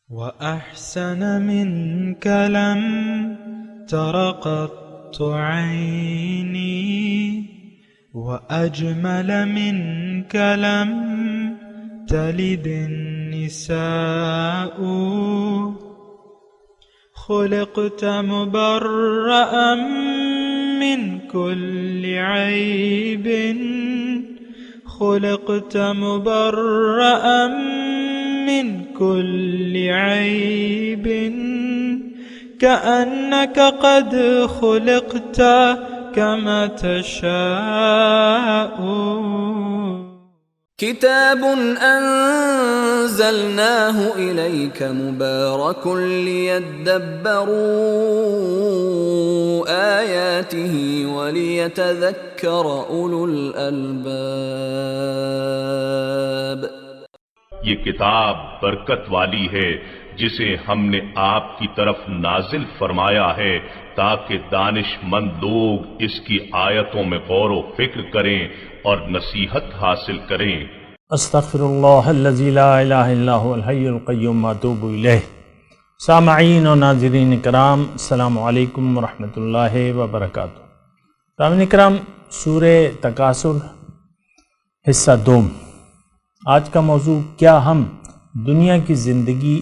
وأحسن منك لم تر قط عيني، وأجمل منك لم تلد النساء. خلقت مبرأ من كل عيب، خلقت مبرأ من كل عيب، كأنك قد خلقت كما تشاء. كتاب أنزلناه إليك مبارك ليدبروا آياته وليتذكر أولو الألباب. یہ کتاب برکت والی ہے جسے ہم نے آپ کی طرف نازل فرمایا ہے تاکہ دانش مند لوگ اس کی آیتوں میں غور و فکر کریں اور نصیحت حاصل کریں. استغفر اللہ الذی لا الہ الا هو الحی القیوم واتوب الیہ. سامعین و ناظرین کرام، السلام علیکم ورحمۃ اللہ وبرکاتہ. سامعین کرام، سورہ تکاثر حصہ دوم. آج کا موضوع، کیا ہم دنیا کی زندگی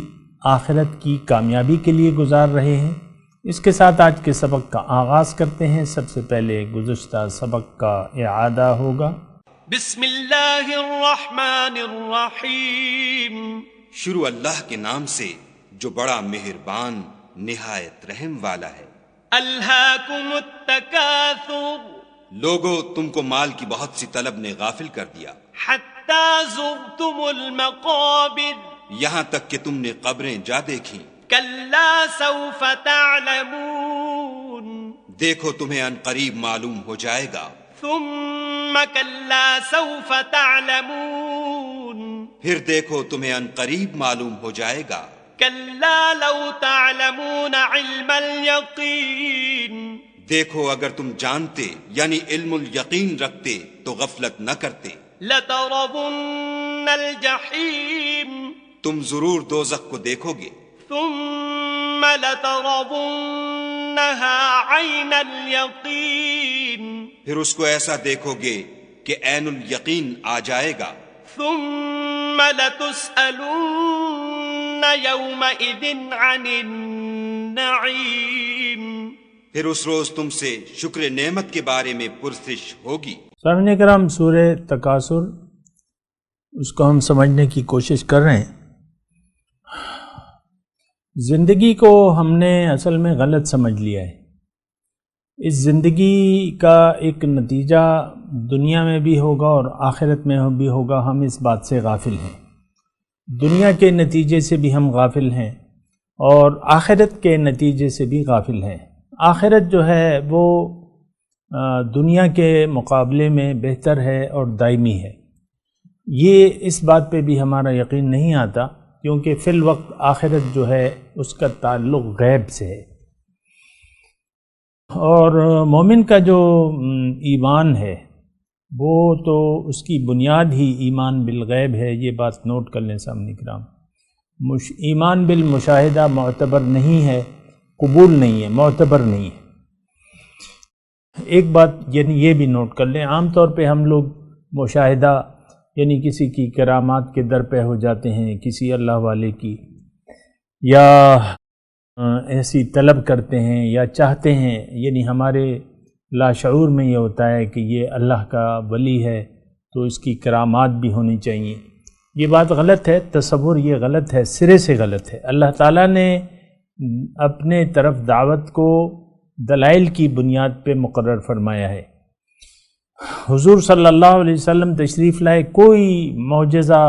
آخرت کی کامیابی کے لیے گزار رہے ہیں؟ اس کے ساتھ آج کے سبق کا آغاز کرتے ہیں. سب سے پہلے گزشتہ سبق کا اعادہ ہوگا. بسم اللہ الرحمن الرحیم. شروع اللہ کے نام سے جو بڑا مہربان نہایت رحم والا ہے. الہاکم التکاثر. لوگو، تم کو مال کی بہت سی طلب نے غافل کر دیا، حتی زرتم المقابر. یہاں تک کہ تم نے قبریں جا دیکھیں. کلا سوف تعلمون. دیکھو تمہیں ان قریب معلوم ہو جائے گا. ثم کلا سوف تعلمون. پھر دیکھو تمہیں ان قریب معلوم ہو جائے گا. کلا لو تعلمون علم الیقین. دیکھو اگر تم جانتے یعنی علم الیقین رکھتے تو غفلت نہ کرتے. لترون الجحیم. تم ضرور دوزخ کو دیکھو گے. ثم لترونها عین الیقین. پھر اس کو ایسا دیکھو گے کہ عین الیقین آ جائے گا. ثم لتسألن یومئذ عن النعیم. پھر اس روز تم سے شکر نعمت کے بارے میں پرسش ہوگی. سامعین کرام، سورہ تکاثر، اس کو ہم سمجھنے کی کوشش کر رہے ہیں. زندگی کو ہم نے اصل میں غلط سمجھ لیا ہے. اس زندگی کا ایک نتیجہ دنیا میں بھی ہوگا اور آخرت میں بھی ہوگا. ہم اس بات سے غافل ہیں. دنیا کے نتیجے سے بھی ہم غافل ہیں اور آخرت کے نتیجے سے بھی غافل ہیں. آخرت جو ہے وہ دنیا کے مقابلے میں بہتر ہے اور دائمی ہے. یہ اس بات پہ بھی ہمارا یقین نہیں آتا کیونکہ فی الوقت آخرت جو ہے اس کا تعلق غیب سے ہے. اور مومن کا جو ایمان ہے وہ تو اس کی بنیاد ہی ایمان بالغیب ہے. یہ بات نوٹ کر لیں سامعین کرام. ایمان بالمشاہدہ معتبر نہیں ہے، قبول نہیں ہے، معتبر نہیں ہے. ایک بات یعنی یہ بھی نوٹ کر لیں، عام طور پہ ہم لوگ مشاہدہ یعنی کسی کی کرامات کے در پہ ہو جاتے ہیں، کسی اللہ والے کی، یا ایسی طلب کرتے ہیں یا چاہتے ہیں. یعنی ہمارے لاشعور میں یہ ہوتا ہے کہ یہ اللہ کا ولی ہے تو اس کی کرامات بھی ہونی چاہیے. یہ بات غلط ہے. تصور یہ غلط ہے، سرے سے غلط ہے. اللہ تعالیٰ نے اپنے طرف دعوت کو دلائل کی بنیاد پہ مقرر فرمایا ہے. حضور صلی اللہ علیہ وسلم تشریف لائے، کوئی معجزہ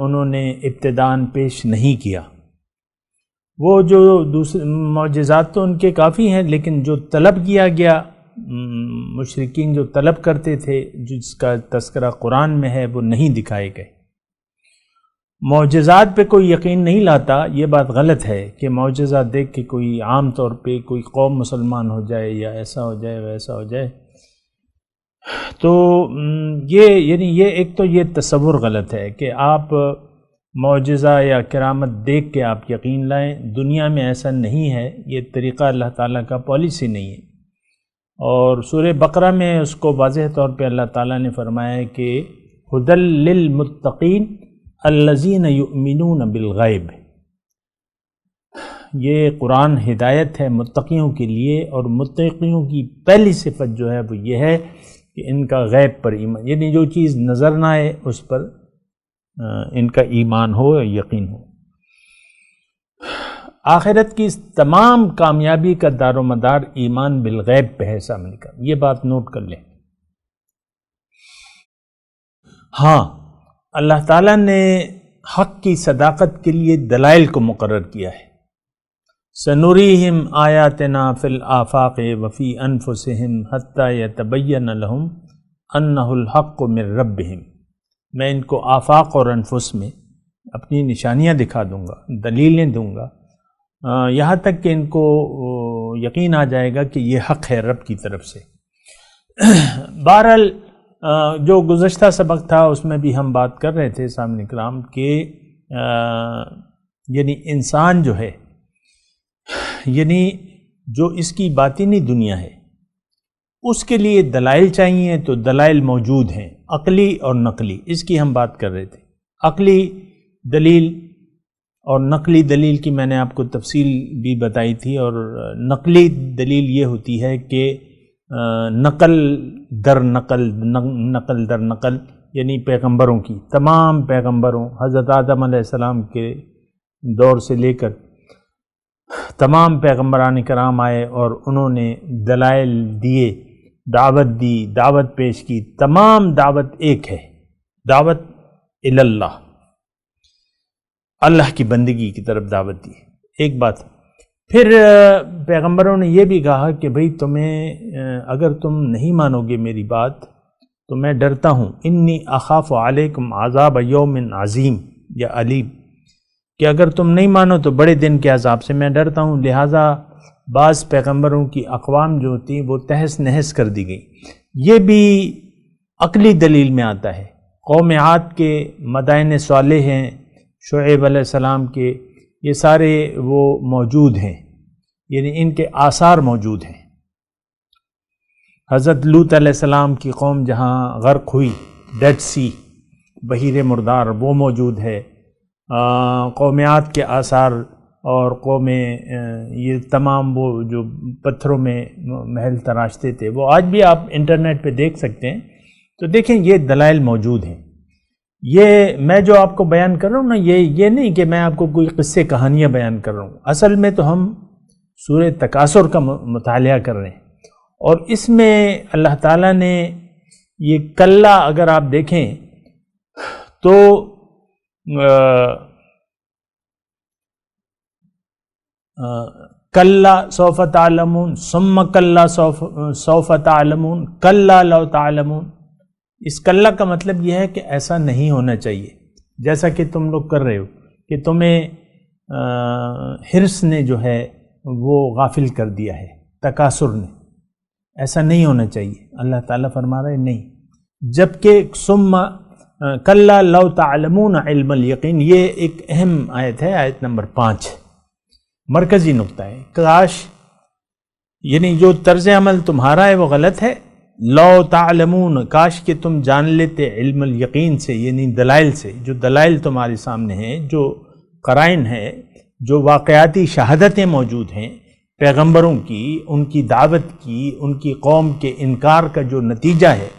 انہوں نے ابتداءً پیش نہیں کیا. وہ جو دوسرے معجزات تو ان کے کافی ہیں، لیکن جو طلب کیا گیا، مشرکین جو طلب کرتے تھے جس کا تذکرہ قرآن میں ہے، وہ نہیں دکھائے گئے. معجزات پہ کوئی یقین نہیں لاتا. یہ بات غلط ہے کہ معجزہ دیکھ کے کوئی عام طور پہ کوئی قوم مسلمان ہو جائے یا ایسا ہو جائے ویسا ہو جائے. تو یہ ایک تو یہ تصور غلط ہے کہ آپ معجزہ یا کرامت دیکھ کے آپ یقین لائیں، دنیا میں ایسا نہیں ہے، یہ طریقہ اللہ تعالیٰ کا پالیسی نہیں ہے۔ اور سورہ بقرہ میں اس کو واضح طور پہ اللہ تعالیٰ نے فرمایا ہے کہ ھدی للمتقین الذین یؤمنون بالغیب، یہ قرآن ہدایت ہے متقیوں کے لیے، اور متقیوں کی پہلی صفت جو ہے وہ یہ ہے کہ ان کا غیب پر ایمان، یعنی جو چیز نظر نہ آئے اس پر ان کا ایمان ہو یا یقین ہو۔ آخرت کی تمام کامیابی کا دار و مدار ایمان بالغیب پہ ہے سامنے کا، یہ بات نوٹ کر لیں۔ ہاں، اللہ تعالیٰ نے حق کی صداقت کے لیے دلائل کو مقرر کیا ہے۔ سنریہم آیاتنا فی الآفاق وفی انفسہم حتی یتبین لہم انہ الحق من ربہم، میں ان کو آفاق اور انفس میں اپنی نشانیاں دکھا دوں گا، دلیلیں دوں گا، یہاں تک کہ ان کو یقین آ جائے گا کہ یہ حق ہے رب کی طرف سے۔ بہرحال جو گزشتہ سبق تھا اس میں بھی ہم بات کر رہے تھے سامعین کرام کہ یعنی انسان جو ہے، یعنی جو اس کی باطنی دنیا ہے اس کے لیے دلائل چاہیے، تو دلائل موجود ہیں عقلی اور نقلی، اس کی ہم بات کر رہے تھے۔ عقلی دلیل اور نقلی دلیل کی میں نے آپ کو تفصیل بھی بتائی تھی، اور نقلی دلیل یہ ہوتی ہے کہ نقل در نقل، یعنی پیغمبروں کی، تمام پیغمبروں، حضرت آدم علیہ السلام کے دور سے لے کر تمام پیغمبران کرام آئے اور انہوں نے دلائل دیے، دعوت دی، دعوت پیش کی، تمام دعوت ایک ہے، دعوت اللہ، اللہ کی بندگی کی طرف دعوت دی، ایک بات۔ پھر پیغمبروں نے یہ بھی کہا کہ بھئی تمہیں اگر تم نہیں مانو گے میری بات تو میں ڈرتا ہوں، انی اخاف علیکم عذاب یوم عظیم یا علیم، کہ اگر تم نہیں مانو تو بڑے دن کے عذاب سے میں ڈرتا ہوں۔ لہٰذا بعض پیغمبروں کی اقوام جو ہوتی وہ تہس نہس کر دی گئی، یہ بھی عقلی دلیل میں آتا ہے۔ قوم عاد کے مدائن صالح ہیں، شعیب علیہ السلام کے، یہ سارے وہ موجود ہیں، یعنی ان کے آثار موجود ہیں۔ حضرت لوط علیہ السلام کی قوم جہاں غرق ہوئی، ڈیڈ سی، بحیر مردار، وہ موجود ہے۔ قوم عاد کے آثار اور قوم یہ تمام وہ جو پتھروں میں محل تراشتے تھے، وہ آج بھی آپ انٹرنیٹ پہ دیکھ سکتے ہیں، تو دیکھیں یہ دلائل موجود ہیں۔ یہ میں جو آپ کو بیان کر رہا ہوں نا، یہ نہیں کہ میں آپ کو کوئی قصے کہانیاں بیان کر رہا ہوں، اصل میں تو ہم سورہ تکاثر کا مطالعہ کر رہے ہیں، اور اس میں اللہ تعالیٰ نے یہ کلا اگر آپ دیکھیں تو کلا سوف تعلمون ثم کلا سوف تعلمون کلا لو تعلمون، اس کلا کا مطلب یہ ہے کہ ایسا نہیں ہونا چاہیے جیسا کہ تم لوگ کر رہے ہو، کہ تمہیں حرص نے جو ہے وہ غافل کر دیا ہے، تکاثر نے، ایسا نہیں ہونا چاہیے۔ اللہ تعالیٰ فرما رہے نہیں، جبکہ ثم کلا لو تعلمون علم الیقین، یہ ایک اہم آیت ہے، آیت نمبر 5، مرکزی نقطہ ہے۔ کاش، یعنی جو طرز عمل تمہارا ہے وہ غلط ہے، لو تعلمون، کاش کہ تم جان لیتے علم الیقین سے، یعنی دلائل سے، جو دلائل تمہارے سامنے ہیں، جو قرائن ہے، جو واقعاتی شہادتیں موجود ہیں پیغمبروں کی، ان کی دعوت کی، ان کی قوم کے انکار کا جو نتیجہ ہے،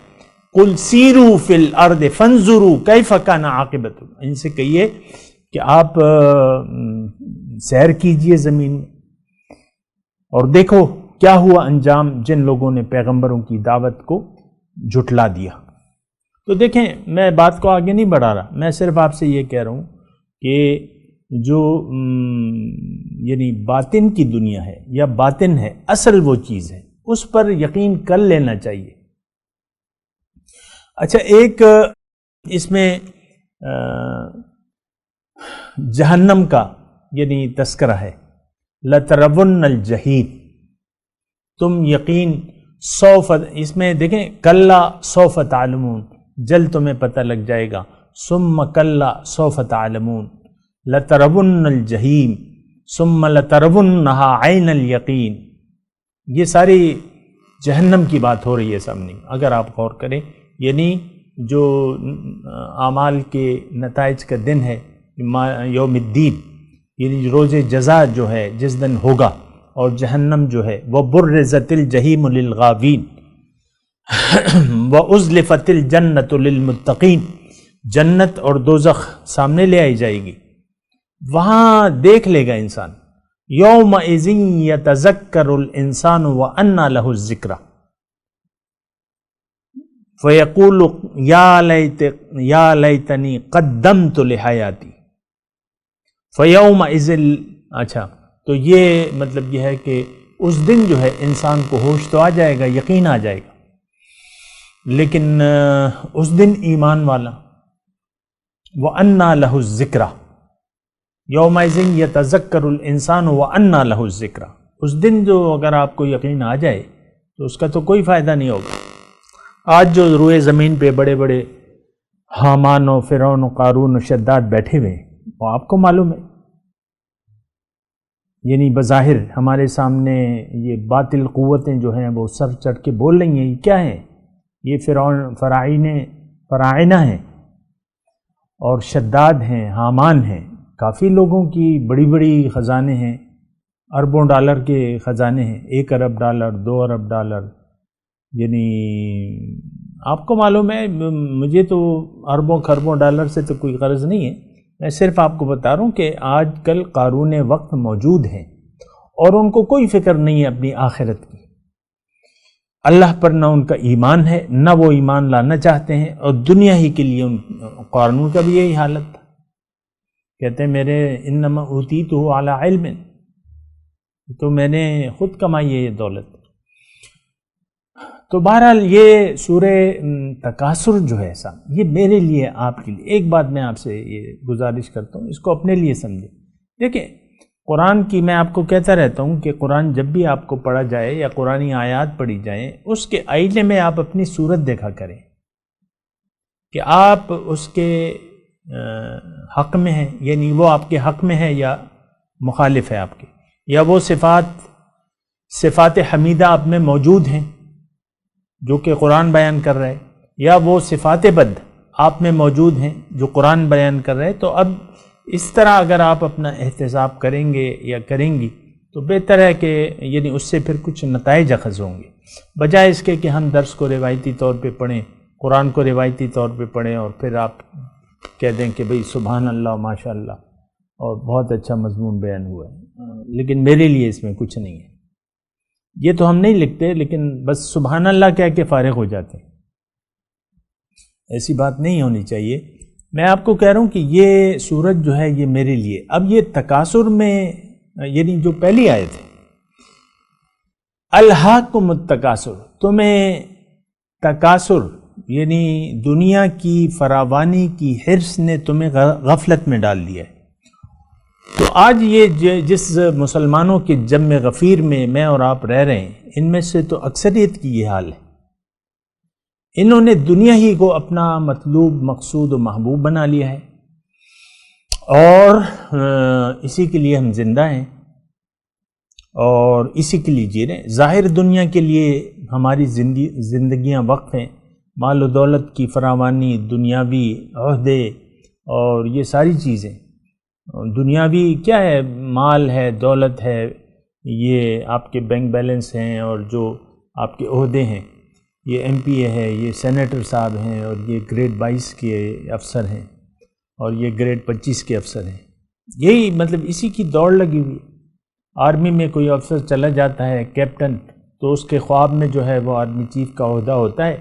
قل سیروا فی الارض فانظروا کیف کان عاقبۃ، ان سے کہیے کہ آپ سیر کیجئے زمین میں اور دیکھو کیا ہوا انجام جن لوگوں نے پیغمبروں کی دعوت کو جھٹلا دیا۔ تو دیکھیں، میں بات کو آگے نہیں بڑھا رہا، میں صرف آپ سے یہ کہہ رہا ہوں کہ جو یعنی باطن کی دنیا ہے یا باطن ہے، اصل وہ چیز ہے، اس پر یقین کر لینا چاہیے۔ اچھا، ایک اس میں جہنم کا یعنی تذکرہ ہے، لَتَرَوُنَّ الْجَحِیمَ، تم یقین سوف، اس میں دیکھیں کلا سوف تعلمون، جلد تمہیں پتہ لگ جائے گا، ثم کلا سوف تعلمون لترون الجحیم ثم لترونها عین الیقین. یہ ساری جہنم کی بات ہو رہی ہے سامنے اگر آپ غور کریں. یعنی جو اعمال کے نتائج کا دن ہے یوم الدین، یعنی روز جزا جو ہے جس دن ہوگا، اور جہنم جو ہے وہ برزت الجحیم للغاوین وازلفت الجنت للمتقین، جنت اور دوزخ سامنے لے آئی جائے گی، وہاں دیکھ لے گا انسان. یومئذ یتذکر الانسان وانى له الذکری فیقول یا لیتنی قدمت لحیاتی فیومئذ. اچھا، تو یہ مطلب یہ ہے کہ اس دن جو ہے انسان کو ہوش تو آ جائے گا، یقین آ جائے گا، لیکن اس دن ایمان والا وَأَنَّى لَهُ الذِّكْرَى یومئذ یتذکر الانسان وَأَنَّى لَهُ الذِّكْرَى. اس دن جو اگر آپ کو یقین آ جائے تو اس کا تو کوئی فائدہ نہیں ہوگا. آج جو روئے زمین پہ بڑے بڑے حامان و فرعون و قارون و شداد بیٹھے ہوئے ہیں، وہ آپ کو معلوم ہے، یعنی بظاہر ہمارے سامنے یہ باطل قوتیں جو ہیں وہ سر چڑھ کے بول رہی ہیں. یہ کیا ہے؟ یہ فراعنہ ہیں اور شداد ہیں، حامان ہیں، کافی لوگوں کی بڑی بڑی خزانے ہیں، اربوں ڈالر کے خزانے ہیں، 1 ارب ڈالر، 2 ارب ڈالر. یعنی آپ کو معلوم ہے، مجھے تو اربوں خربوں ڈالر سے تو کوئی غرض نہیں ہے. میں صرف آپ کو بتا رہا ہوں کہ آج کل قارون وقت موجود ہیں اور ان کو کوئی فکر نہیں ہے اپنی آخرت کی. اللہ پر نہ ان کا ایمان ہے، نہ وہ ایمان لانا چاہتے ہیں، اور دنیا ہی کے لیے قارون کا بھی یہی حالت تھا. کہتے ہیں میرے انما اوتیتہ علی علم، تو میں نے خود کمائی ہے یہ دولت. تو بہرحال یہ سورہ تکاثر جو ہے صاحب، یہ میرے لیے آپ کے لیے ایک بات میں آپ سے یہ گزارش کرتا ہوں، اس کو اپنے لیے سمجھیں. دیکھیں قرآن کی میں آپ کو کہتا رہتا ہوں کہ قرآن جب بھی آپ کو پڑھا جائے یا قرآنی آیات پڑھی جائیں، اس کے آئینے میں آپ اپنی صورت دیکھا کریں کہ آپ اس کے حق میں ہیں، یعنی وہ آپ کے حق میں ہے یا مخالف ہے آپ کے، یا وہ صفات حمیدہ آپ میں موجود ہیں جو کہ قرآن بیان کر رہے، یا وہ صفات بد آپ میں موجود ہیں جو قرآن بیان کر رہے. تو اب اس طرح اگر آپ اپنا احتساب کریں گے یا کریں گی تو بہتر ہے کہ یعنی اس سے پھر کچھ نتائج اخذ ہوں گے، بجائے اس کے کہ ہم درس کو روایتی طور پہ پڑھیں، قرآن کو روایتی طور پہ پڑھیں اور پھر آپ کہہ دیں کہ بھئی سبحان اللہ ماشاء اللہ اور بہت اچھا مضمون بیان ہوا ہے، لیکن میرے لیے اس میں کچھ نہیں ہے. یہ تو ہم نہیں لکھتے، لیکن بس سبحان اللہ کہہ کے فارغ ہو جاتے ہیں. ایسی بات نہیں ہونی چاہیے. میں آپ کو کہہ رہا ہوں کہ یہ سورت جو ہے یہ میرے لیے. اب یہ تکاثر میں یعنی جو پہلی آیت ہے، الہاکم التکاثر، تمہیں تکاثر یعنی دنیا کی فراوانی کی حرص نے تمہیں غفلت میں ڈال دیا ہے. تو آج یہ جس مسلمانوں کے جم غفیر میں میں اور آپ رہ رہے ہیں، ان میں سے تو اکثریت کی یہ حال ہے. انہوں نے دنیا ہی کو اپنا مطلوب مقصود و محبوب بنا لیا ہے، اور اسی کے لیے ہم زندہ ہیں اور اسی کے لیے جی رہے ہیں. ظاہر دنیا کے لیے ہماری زندگیاں وقف ہیں، مال و دولت کی فراوانی، دنیاوی عہدے اور یہ ساری چیزیں. دنیاوی کیا ہے؟ مال ہے، دولت ہے، یہ آپ کے بینک بیلنس ہیں، اور جو آپ کے عہدے ہیں، یہ ایم پی اے ہے، یہ سینیٹر صاحب ہیں، اور یہ گریڈ 22 کے افسر ہیں، اور یہ گریڈ 25 کے افسر ہیں. یہی مطلب اسی کی دوڑ لگی ہوئی. آرمی میں کوئی افسر چلا جاتا ہے کیپٹن، تو اس کے خواب میں جو ہے وہ آرمی چیف کا عہدہ ہوتا ہے،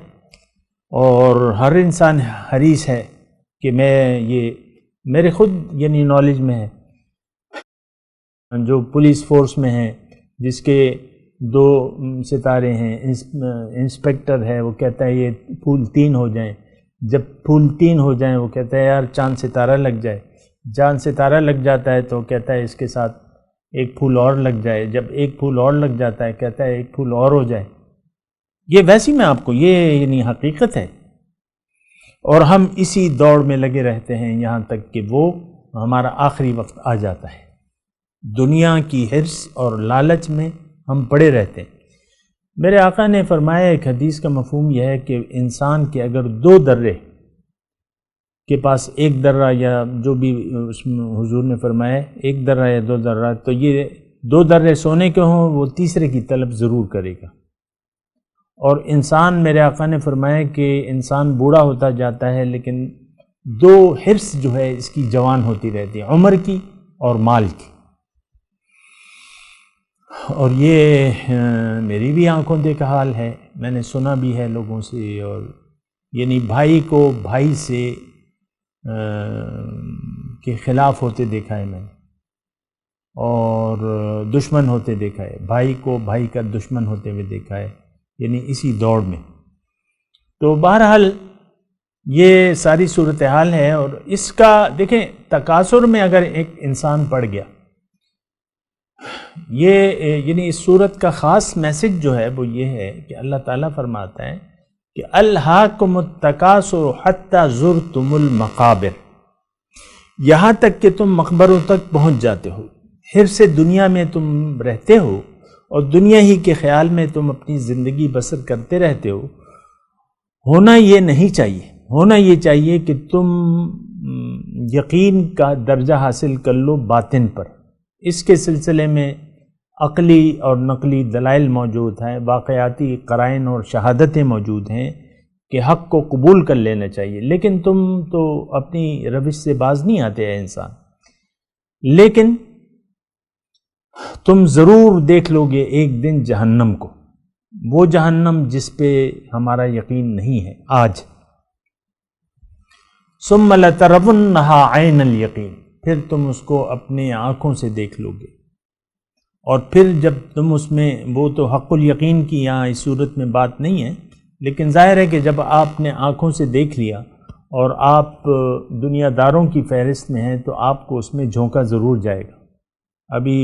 اور ہر انسان حریص ہے کہ میں یہ میرے خود یعنی نالج میں ہے، جو پولیس فورس میں ہیں جس کے 2 ستارے ہیں، انسپیکٹر ہے، وہ کہتا ہے یہ پھول 3 ہو جائیں. جب پھول 3 ہو جائیں وہ کہتا ہے یار چاند ستارہ لگ جائے. چاند ستارہ لگ جاتا ہے تو کہتا ہے اس کے ساتھ ایک پھول اور لگ جائے. جب ایک پھول اور لگ جاتا ہے کہتا ہے ایک پھول اور ہو جائے. یہ ویسی میں آپ کو یہ یعنی حقیقت ہے. اور ہم اسی دوڑ میں لگے رہتے ہیں یہاں تک کہ وہ ہمارا آخری وقت آ جاتا ہے۔ دنیا کی حرص اور لالچ میں ہم پڑے رہتے ہیں۔ میرے آقا نے فرمایا، ایک حدیث کا مفہوم یہ ہے کہ انسان کے اگر 2 درے کے پاس 1 درہ یا جو بھی اس میں حضور نے فرمایا 1 درہ یا 2 درہ، تو یہ 2 درے سونے کے ہوں، وہ تیسرے کی طلب ضرور کرے گا۔ اور انسان، میرے آقا نے فرمایا کہ انسان بوڑھا ہوتا جاتا ہے لیکن 2 حرص جو ہے اس کی جوان ہوتی رہتی ہے، عمر کی اور مال کی۔ اور یہ میری بھی آنکھوں دیکھا حال ہے، میں نے سنا بھی ہے لوگوں سے، اور یعنی بھائی کو بھائی سے کے خلاف ہوتے دیکھا ہے میں نے، اور دشمن ہوتے دیکھا ہے، بھائی کو بھائی کا دشمن ہوتے ہوئے دیکھا ہے، یعنی اسی دوڑ میں۔ تو بہرحال یہ ساری صورتحال ہے، اور اس کا دیکھیں تکاثر میں اگر ایک انسان پڑ گیا، یہ یعنی اس صورت کا خاص میسج جو ہے وہ یہ ہے کہ اللہ تعالیٰ فرماتا ہے کہ الہاکم التکاثر حتی زرتم المقابر، یہاں تک کہ تم مقبروں تک پہنچ جاتے ہو، حرص دنیا میں تم رہتے ہو اور دنیا ہی کے خیال میں تم اپنی زندگی بسر کرتے رہتے ہو۔ ہونا یہ نہیں چاہیے، ہونا یہ چاہیے کہ تم یقین کا درجہ حاصل کر لو باطن پر۔ اس کے سلسلے میں عقلی اور نقلی دلائل موجود ہیں، واقعاتی قرائن اور شہادتیں موجود ہیں کہ حق کو قبول کر لینا چاہیے، لیکن تم تو اپنی روش سے باز نہیں آتے ہیں انسان، لیکن تم ضرور دیکھ لو گے ایک دن جہنم کو، وہ جہنم جس پہ ہمارا یقین نہیں ہے آج۔ ثم لترونها عین الیقین، پھر تم اس کو اپنے آنکھوں سے دیکھ لو گے، اور پھر جب تم اس میں، وہ تو حق الیقین کی یہاں اس صورت میں بات نہیں ہے، لیکن ظاہر ہے کہ جب آپ نے آنکھوں سے دیکھ لیا اور آپ دنیا داروں کی فہرست میں ہیں تو آپ کو اس میں جھونکا ضرور جائے گا۔ ابھی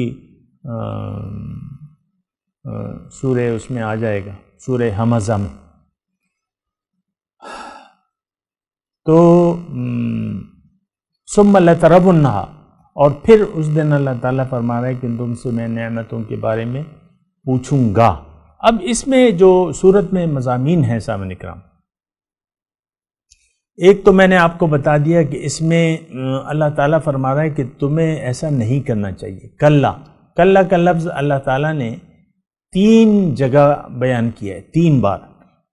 سورہ اس میں آ جائے گا، سورہ ہمزہ میں۔ تو ثم لترونها، اور پھر اس دن اللہ تعالیٰ فرما رہا ہے کہ تم سے میں نعمتوں کے بارے میں پوچھوں گا۔ اب اس میں جو صورت میں مضامین ہیں سامعین کرام، ایک تو میں نے آپ کو بتا دیا کہ اس میں اللہ تعالیٰ فرما رہا ہے کہ تمہیں ایسا نہیں کرنا چاہیے۔ کلا کا لفظ اللہ تعالیٰ نے 3 جگہ بیان کیا ہے، 3 بار۔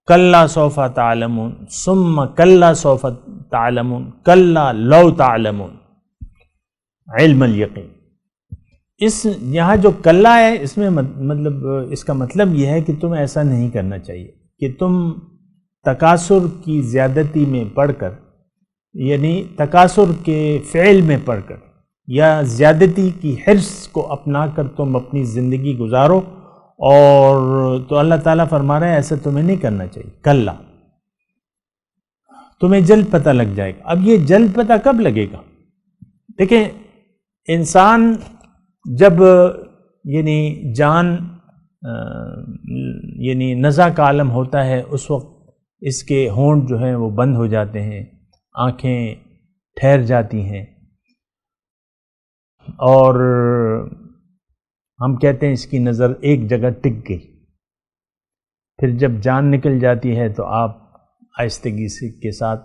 کلا سوف تعلمون، ثم کلا سوف تعلمون، کلا لو تعلمون علم الیقین۔ اس یہاں جو کلا ہے اس میں مطلب اس کا مطلب یہ ہے کہ تمہیں ایسا نہیں کرنا چاہیے کہ تم تکاثر کی زیادتی میں پڑھ کر، یعنی تکاثر کے فعل میں پڑھ کر یا زیادتی کی حرص کو اپنا کر تم اپنی زندگی گزارو، اور تو اللہ تعالیٰ فرما رہا ہے ایسا تمہیں نہیں کرنا چاہیے۔ کلا، تمہیں جلد پتہ لگ جائے گا۔ اب یہ جلد پتہ کب لگے گا؟ دیکھیں، انسان جب یعنی جان یعنی نزع کا عالم ہوتا ہے، اس وقت اس کے ہونٹ جو ہیں وہ بند ہو جاتے ہیں، آنکھیں ٹھہر جاتی ہیں، اور ہم کہتے ہیں اس کی نظر ایک جگہ ٹک گئی۔ پھر جب جان نکل جاتی ہے تو آپ آہستگی سے کے ساتھ،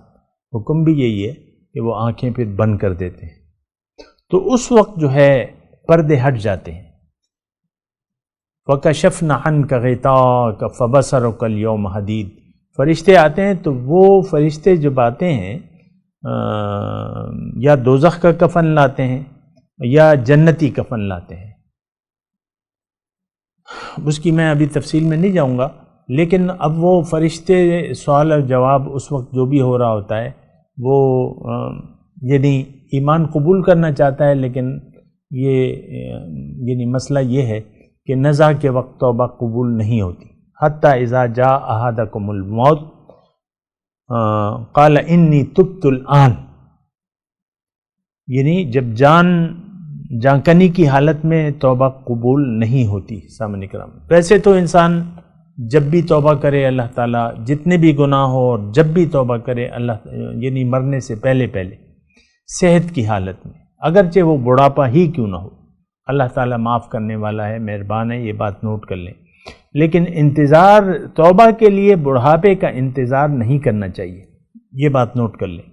حکم بھی یہی ہے کہ وہ آنکھیں پھر بند کر دیتے ہیں، تو اس وقت جو ہے پردے ہٹ جاتے ہیں۔ وَكَشَفْنَ عَنْكَ غِطَاءَكَ فَبَصَرُكَ الْيَوْمَ حَدِيدٌ، فرشتے آتے ہیں تو وہ فرشتے جب آتے ہیں یا دوزخ کا کفن لاتے ہیں یا جنتی کفن لاتے ہیں، اس کی میں ابھی تفصیل میں نہیں جاؤں گا، لیکن اب وہ فرشتے سوال اور جواب اس وقت جو بھی ہو رہا ہوتا ہے، وہ یعنی ایمان قبول کرنا چاہتا ہے، لیکن یہ یعنی مسئلہ یہ ہے کہ نزع کے وقت توبہ قبول نہیں ہوتی۔ حتیٰ اذا جاء احدکم الموت قال انی تبت الآن، یعنی جب جانکنی کی حالت میں توبہ قبول نہیں ہوتی۔ سامعین کرام، ویسے تو انسان جب بھی توبہ کرے اللہ تعالیٰ، جتنے بھی گناہ ہو اور جب بھی توبہ کرے اللہ، یعنی مرنے سے پہلے صحت کی حالت میں، اگرچہ وہ بڑھاپا ہی کیوں نہ ہو، اللہ تعالیٰ معاف کرنے والا ہے، مہربان ہے، یہ بات نوٹ کر لیں۔ لیکن انتظار توبہ کے لیے بڑھاپے کا انتظار نہیں کرنا چاہیے، یہ بات نوٹ کر لیں،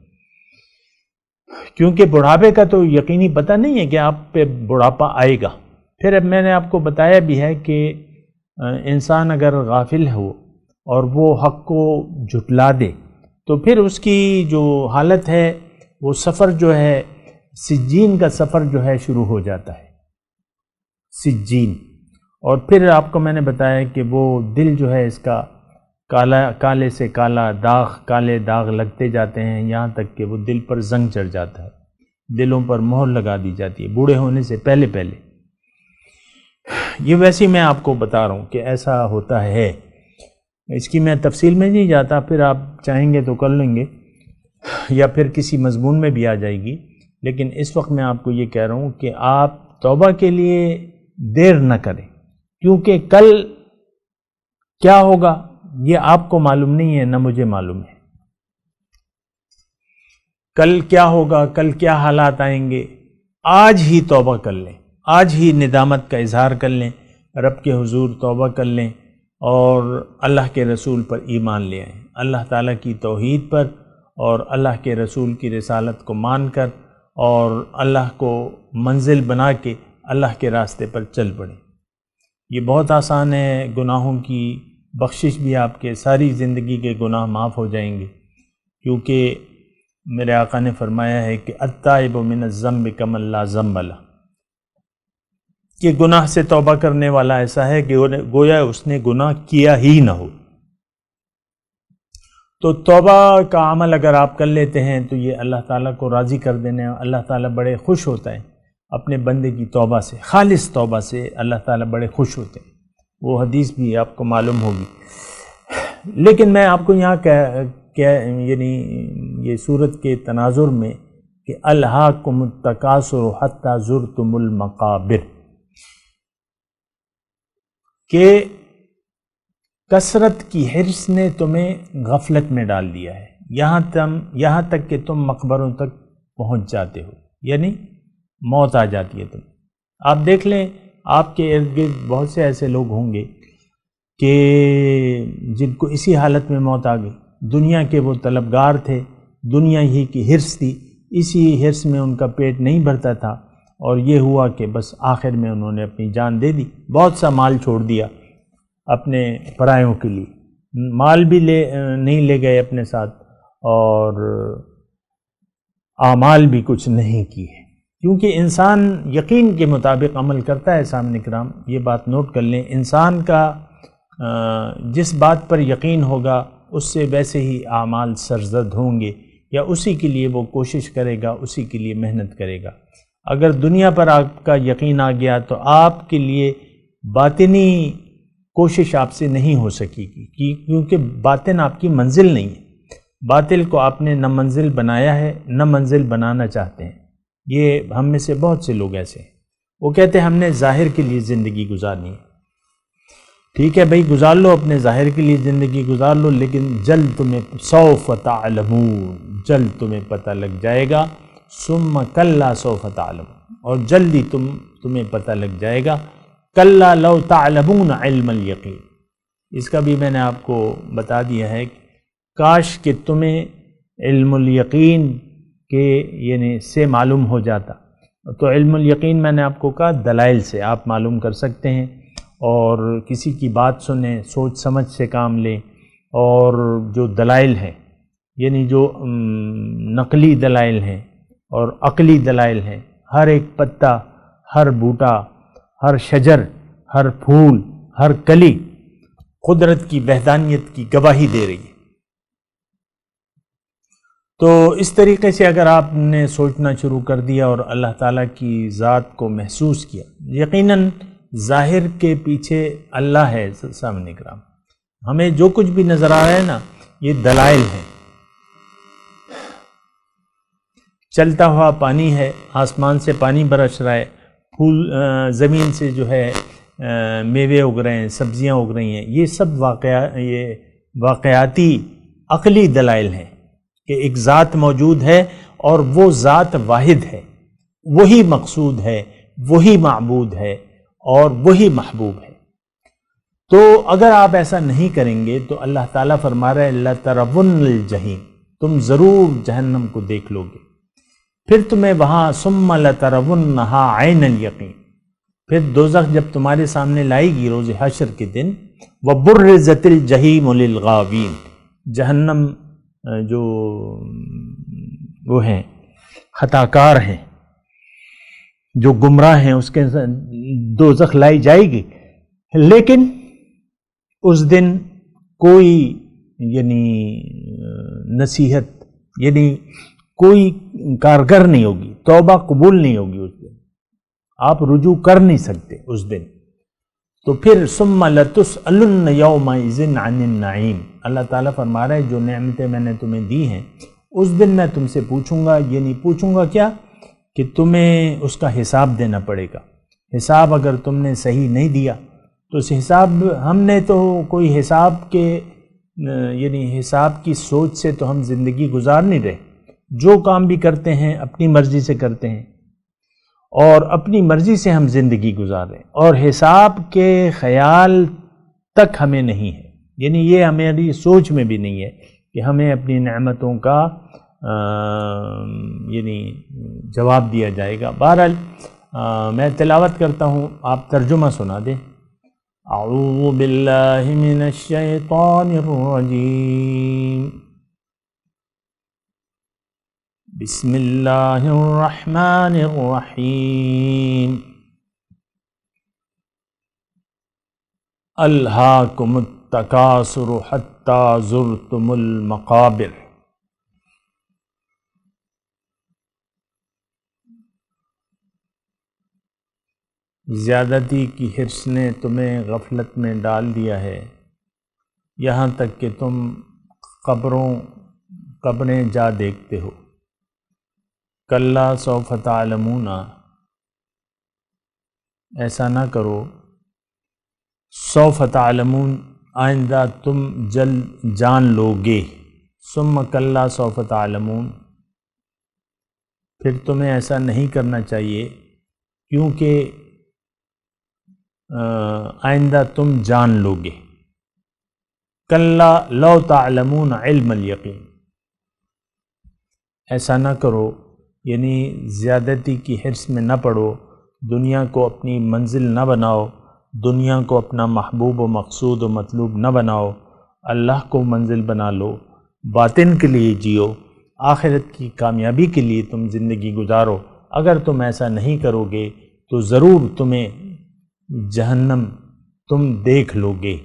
کیونکہ بڑھاپے کا تو یقینی پتہ نہیں ہے کہ آپ پہ بڑھاپا آئے گا۔ پھر اب میں نے آپ کو بتایا بھی ہے کہ انسان اگر غافل ہو اور وہ حق کو جھٹلا دے تو پھر اس کی جو حالت ہے وہ سفر جو ہے، سجین کا سفر جو ہے شروع ہو جاتا ہے، سجین۔ اور پھر آپ کو میں نے بتایا کہ وہ دل جو ہے اس کا کالے سے کالا داغ، کالے داغ لگتے جاتے ہیں، یہاں تک کہ وہ دل پر زنگ چڑھ جاتا ہے، دلوں پر مہر لگا دی جاتی ہے بوڑھے ہونے سے پہلے۔ یہ ویسے ہی میں آپ کو بتا رہا ہوں کہ ایسا ہوتا ہے، اس کی میں تفصیل میں نہیں جاتا، پھر آپ چاہیں گے تو کر لیں گے یا پھر کسی مضمون میں بھی آ جائے گی، لیکن اس وقت میں آپ کو یہ کہہ رہا ہوں کہ آپ توبہ کے لیے دیر نہ کریں، کیونکہ کل کیا ہوگا یہ آپ کو معلوم نہیں ہے، نہ مجھے معلوم ہے۔ کل کیا ہوگا، کل کیا حالات آئیں گے، آج ہی توبہ کر لیں، آج ہی ندامت کا اظہار کر لیں، رب کے حضور توبہ کر لیں اور اللہ کے رسول پر ایمان لے آئیں، اللہ تعالیٰ کی توحید پر اور اللہ کے رسول کی رسالت کو مان کر اور اللہ کو منزل بنا کے اللہ کے راستے پر چل پڑیں۔ یہ بہت آسان ہے، گناہوں کی بخشش بھی آپ کے ساری زندگی کے گناہ معاف ہو جائیں گے، کیونکہ میرے آقا نے فرمایا ہے کہ التائب من الذنب کمن لا ذنب لہ، کہ گناہ سے توبہ کرنے والا ایسا ہے کہ گویا اس نے گناہ کیا ہی نہ ہو۔ تو توبہ کا عمل اگر آپ کر لیتے ہیں تو یہ اللہ تعالیٰ کو راضی کر دینے، اللہ تعالیٰ بڑے خوش ہوتا ہے اپنے بندے کی توبہ سے، خالص توبہ سے اللہ تعالیٰ بڑے خوش ہوتے ہیں، وہ حدیث بھی آپ کو معلوم ہوگی۔ لیکن میں آپ کو یہاں یعنی یہ سورت کے تناظر میں کہ الہاکم التکاثر حتی زرتم المقابر، کہ کثرت کی حرص نے تمہیں غفلت میں ڈال دیا ہے، یہاں تک کہ تم مقبروں تک پہنچ جاتے ہو، یعنی موت آ جاتی ہے تمہیں۔ آپ دیکھ لیں آپ کے ارد گرد بہت سے ایسے لوگ ہوں گے کہ جن کو اسی حالت میں موت آ گئی، دنیا کے وہ طلبگار تھے، دنیا ہی کی حرص تھی، اسی حرص میں ان کا پیٹ نہیں بھرتا تھا، اور یہ ہوا کہ بس آخر میں انہوں نے اپنی جان دے دی، بہت سا مال چھوڑ دیا اپنے پرایوں کے لیے، مال بھی نہیں لے گئے اپنے ساتھ اور اعمال بھی کچھ نہیں کیے، کیونکہ انسان یقین کے مطابق عمل کرتا ہے۔ سامنے کرام یہ بات نوٹ کر لیں، انسان کا جس بات پر یقین ہوگا اس سے ویسے ہی اعمال سرزد ہوں گے، یا اسی کے لیے وہ کوشش کرے گا، اسی کے لیے محنت کرے گا۔ اگر دنیا پر آپ کا یقین آ گیا تو آپ کے لیے باطنی کوشش آپ سے نہیں ہو سکے گی، کیونکہ باطن آپ کی منزل نہیں ہے، باطل کو آپ نے نہ منزل بنایا ہے نہ منزل بنانا چاہتے ہیں۔ یہ ہم میں سے بہت سے لوگ ایسے ہیں، وہ کہتے ہیں ہم نے ظاہر کے لیے زندگی گزارنی ہے۔ ٹھیک ہے بھائی، گزار لو، اپنے ظاہر کے لیے زندگی گزار لو، لیکن جلد تمہیں سوف تعلمون، جلد تمہیں پتہ لگ جائے گا، ثم کلا سوف تعلمون، اور جلدی تمہیں پتہ لگ جائے گا، کلا لو تعلمون علم الیقین۔ اس کا بھی میں نے آپ کو بتا دیا ہے، کاش کہ تمہیں علم الیقین کے یعنی سے معلوم ہو جاتا۔ تو علم الیقین میں نے آپ کو کہا دلائل سے آپ معلوم کر سکتے ہیں، اور کسی کی بات سنیں، سوچ سمجھ سے کام لیں، اور جو دلائل ہیں یعنی جو نقلی دلائل ہیں اور عقلی دلائل ہیں، ہر ایک پتا، ہر بوٹا، ہر شجر، ہر پھول، ہر کلی قدرت کی وحدانیت کی گواہی دے رہی ہے۔ تو اس طریقے سے اگر آپ نے سوچنا شروع کر دیا اور اللہ تعالیٰ کی ذات کو محسوس کیا، یقیناً ظاہر کے پیچھے اللہ ہے۔ سامنے کرام ہمیں جو کچھ بھی نظر آ رہا ہے نا، یہ دلائل ہیں۔ چلتا ہوا پانی ہے، آسمان سے پانی برس رہا ہے، پھول زمین سے جو ہے میوے اگ رہے ہیں، سبزیاں اگ رہی ہیں، یہ سب واقعاتی عقلی دلائل ہیں کہ ایک ذات موجود ہے اور وہ ذات واحد ہے، وہی مقصود ہے، وہی معبود ہے اور وہی محبوب ہے۔ تو اگر آپ ایسا نہیں کریں گے تو اللہ تعالیٰ فرما رہا ہے لَتَرَوُنَّ الْجَحِيمَ، تم ضرور جہنم کو دیکھ لو گے، پھر تمہیں وہاں ثُمَّ لَتَرَوُنَّهَا عَيْنَ الْيَقِينِ، پھر دوزخ جب تمہارے سامنے لائے گی روز حشر کے دن، وَبُرِّزَتِ الْجَحِيمُ لِلْغَاوِينَ، جہنم جو وہ ہیں خطاکار ہیں، جو گمراہ ہیں، اس کے دوزخ لائی جائے گی، لیکن اس دن کوئی یعنی نصیحت یعنی کوئی کارگر نہیں ہوگی، توبہ قبول نہیں ہوگی، اس دن آپ رجوع کر نہیں سکتے اس دن۔ تو پھر ثم لتسألن یومئذ عن النعیم، اللہ تعالیٰ فرما رہا ہے جو نعمتیں میں نے تمہیں دی ہیں اس دن میں تم سے پوچھوں گا، یعنی پوچھوں گا کیا کہ تمہیں اس کا حساب دینا پڑے گا۔ حساب اگر تم نے صحیح نہیں دیا تو اس حساب، ہم نے تو کوئی حساب کے یعنی حساب کی سوچ سے تو ہم زندگی گزار نہیں رہے، جو کام بھی کرتے ہیں اپنی مرضی سے کرتے ہیں اور اپنی مرضی سے ہم زندگی گزار رہے ہیں، اور حساب کے خیال تک ہمیں نہیں ہے، یعنی یہ ہماری سوچ میں بھی نہیں ہے کہ ہمیں اپنی نعمتوں کا یعنی جواب دیا جائے گا۔ بہرحال میں تلاوت کرتا ہوں، آپ ترجمہ سنا دیں۔ اعوذ باللہ من الشیطان الرجیم، بسم اللہ الرحمن الرحیم، الہاکم التکاثر حتی زرتم المقابر، زیادتی کی حرص نے تمہیں غفلت میں ڈال دیا ہے، یہاں تک کہ تم قبریں جا دیکھتے ہو۔ کلا سوف تعلمون، ایسا نہ کرو، سوف تعلمون آئندہ تم جلد جان لو گے، ثم کلا سوف تعلمون، پھر تمہیں ایسا نہیں کرنا چاہیے کیونکہ آئندہ تم جان لو گے۔ کلا لو تعلمون علم الیقین، ایسا نہ کرو، یعنی زیادتی کی حرص میں نہ پڑو، دنیا کو اپنی منزل نہ بناؤ، دنیا کو اپنا محبوب و مقصود و مطلوب نہ بناؤ، اللہ کو منزل بنا لو، باطن کے لیے جیو، آخرت کی کامیابی کے لیے تم زندگی گزارو۔ اگر تم ایسا نہیں کرو گے تو ضرور تمہیں جہنم تم دیکھ لو گے،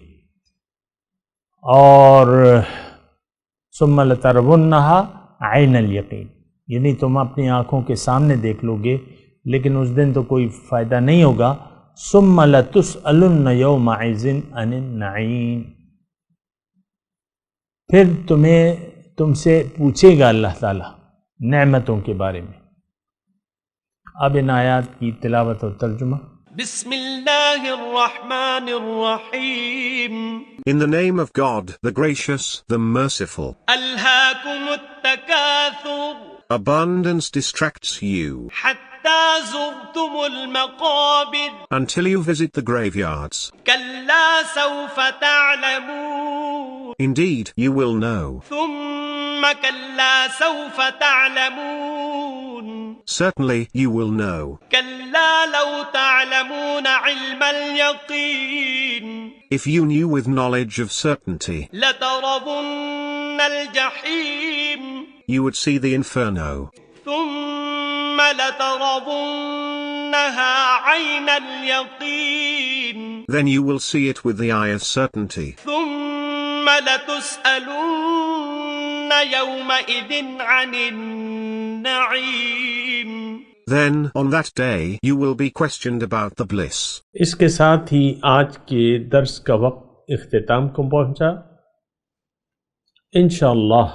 اور ثم لترونہا عین الیقین، یعنی تم اپنی آنکھوں کے سامنے دیکھ لو گے، لیکن اس دن تو کوئی فائدہ نہیں ہوگا۔ ثم لتسألن یومئذ عن النعیم، پھر تم سے پوچھے گا اللہ تعالیٰ نعمتوں کے بارے میں۔ اب ان آیات کی تلاوت اور ترجمہ۔ بسم اللہ الرحمن الرحیم، In the name of God, the gracious, the merciful. الہاکم التکاثر Abundance distracts you حتی زرتم المقابر until you visit the graveyards. کلا سوف تعلمون Indeed, you will know. ثم کلا سوف تعلمون Certainly, you will know. کلا لو تعلمون علم الیقین If you knew with knowledge of certainty, لترون الجحیم you would see the inferno. ثم لترونها عین الیقین Then you will see it with the eye of certainty. ثم لتسألن يومئذ عن ul-Naeem Then, on that day, you will be questioned about the bliss. اس کے ساتھ ہی آج کے درس کا وقت اختتام کو پہنچا۔ انشاءاللہ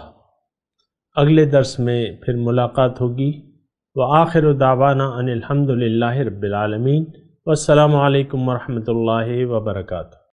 اگلے درس میں پھر ملاقات ہوگی۔ وآخر دعوانا ان الحمد للہ رب العالمین۔ والسلام علیکم ورحمۃ اللہ وبرکاتہ۔